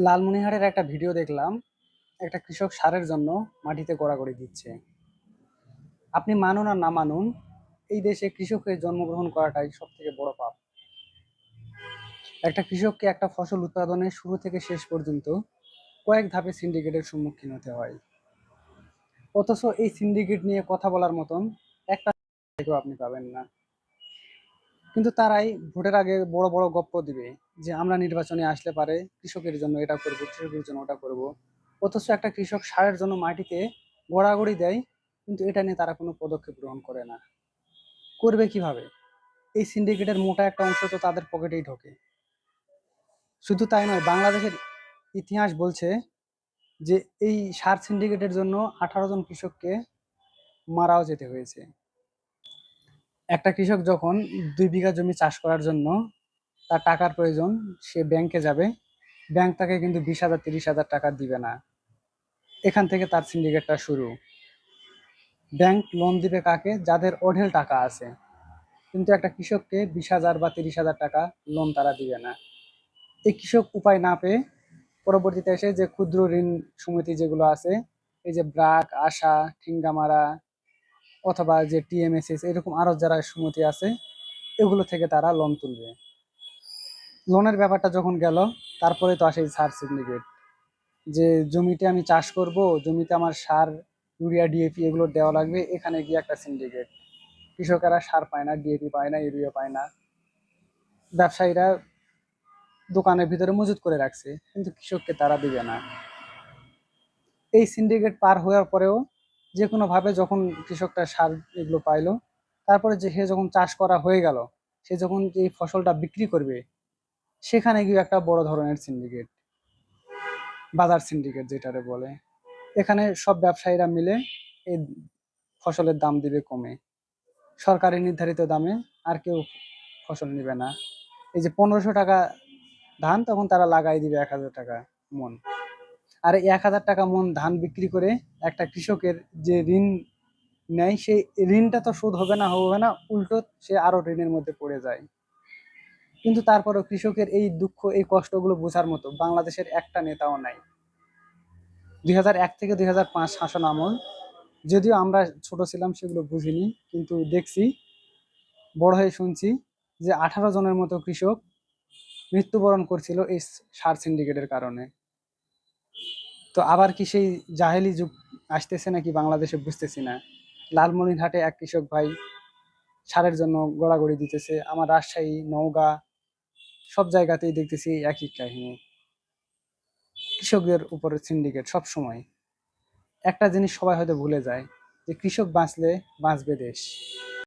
লালমনিরহাটের একটা ভিডিও দেখলাম। একটা কৃষক সারের জন্য মাটিতে গড়াগড়ি দিচ্ছে। আপনি মানুন আর না মানুন, এই দেশে কৃষকের জন্মগ্রহণ করাটাই সব থেকে বড় পাপ। একটা কৃষককে একটা ফসল উৎপাদনের শুরু থেকে শেষ পর্যন্ত কয়েক ধাপে সিন্ডিকেটের সম্মুখীন হতে হয়। অথচ এই সিন্ডিকেট নিয়ে কথা বলার মতন একটা কেউ আপনি পাবেন না। কিন্তু তারাই ভোটের আগে বড় বড় গপ্প দিবে যে আমরা নির্বাচনে আসলে পারে কৃষকের জন্য এটা করব, কৃষকের জন্য ওটা করব। অথচ একটা কৃষক সারের জন্য মাটিতে গড়াগড়ি দেয়, কিন্তু এটা নিয়ে তারা কোনো পদক্ষেপ গ্রহণ করে না। করবে কিভাবে? এই সিন্ডিকেটের মোটা একটা অংশ তো তাদের পকেটেই ঢোকে। শুধু তাই নয়, বাংলাদেশের ইতিহাস বলছে যে এই সার সিন্ডিকেটের জন্য 18 জন কৃষককে মারাও যেতে হয়েছে। একটা কৃষক যখন 2 বিঘা জমি চাষ করার জন্য তার টাকার প্রয়োজন, সে ব্যাংকে যাবে, ব্যাংক তাকে কিন্তু 20,000 30,000 টাকা দিবে না। এখান থেকে তার সিন্ডিকেটটা শুরু। ব্যাংক লোন দিবে কাকে? যাদের অঢেল টাকা আছে। কিন্তু একটা কৃষককে 20,000 বা 30,000 টাকা লোন তারা দিবে না। এই কৃষক উপায় না পেয়ে পরবর্তীতে এসে যে ক্ষুদ্র ঋণ সমিতি যেগুলো আছে, এই যে ব্র্যাক, আশা, ঠিঙ্গামারা অথবা যে টিএমএসএস, এরকম আরো যারা সমিতি আছে, এগুলো থেকে তারা লোন তুলবে। লোনের ব্যাপারটা যখন গেল, তারপরে তো আসে সার সিন্ডিকেট। যে জমিতে আমি চাষ করব, জমিতে আমার সার, ইউরিয়া, ডিএপি এগুলো দেওয়া লাগবে, এখানে গিয়ে একটা সিন্ডিকেট। কৃষকেরা সার পায় না, ডিএপি পায় না, ইউরিয়া পায় না। ব্যবসায়ীরা দোকানের ভিতরে মজুত করে রাখছে, কিন্তু কৃষককে তারা দিবে না। এই সিন্ডিকেট পার হওয়ার পরেও যে কোনো ভাবে যখন কৃষকটা সার এগুলো পাইলো, তারপরে যে সে যখন চাষ করা হয়ে গেল, সে যখন এই ফসলটা বিক্রি করবে, সেখানে গিয়ে একটা বড় ধরনের সিন্ডিকেট, বাজার সিন্ডিকেট যেটারে বলে। এখানে সব ব্যবসায়ীরা মিলে এই ফসলের দাম দিবে কমে, সরকারি নির্ধারিত দামে। আর কেউ ফসল নিবে না। এই যে 1500 টাকা ধান, তখন তারা লাগাই দিবে 1000 টাকা মন। আর এই 1000 টাকা মন ধান বিক্রি করে একটা কৃষকের যে ঋণ নেয়, সেই ঋণটা তো শোধ হবে না, উল্টো সে আরো ঋণের মধ্যে পড়ে যায়। কিন্তু তারপরেও কৃষকের এই দুঃখ, এই কষ্টগুলো বোঝার মতো বাংলাদেশের একটা নেতাও নাই। 2001 থেকে 2005 শাসন আমল, যদিও আমরা ছোট ছিলাম সেগুলো বুঝিনি, কিন্তু দেখছি, বড় হয়ে শুনছি যে 18 জনের মতো কৃষক মৃত্যুবরণ করছিল এই সার সিন্ডিকেটের কারণে। তো আবার কি সেই জাহেলি যুগ আসতেছে নাকি বাংলাদেশে, বুঝতেছি না। লালমনিরহাটে এক কৃষক ভাই সারের জন্য গড়াগড়ি দিতেছে, আমার রাজশাহী, নওগাঁ সব জায়গাতেই দেখতেছি একই কাহিনী। কৃষকদের উপরে সিন্ডিকেট সব সময়। একটা জিনিস সবাই হয়তো ভুলে যায়, যে কৃষক বাঁচলে বাঁচবে দেশ।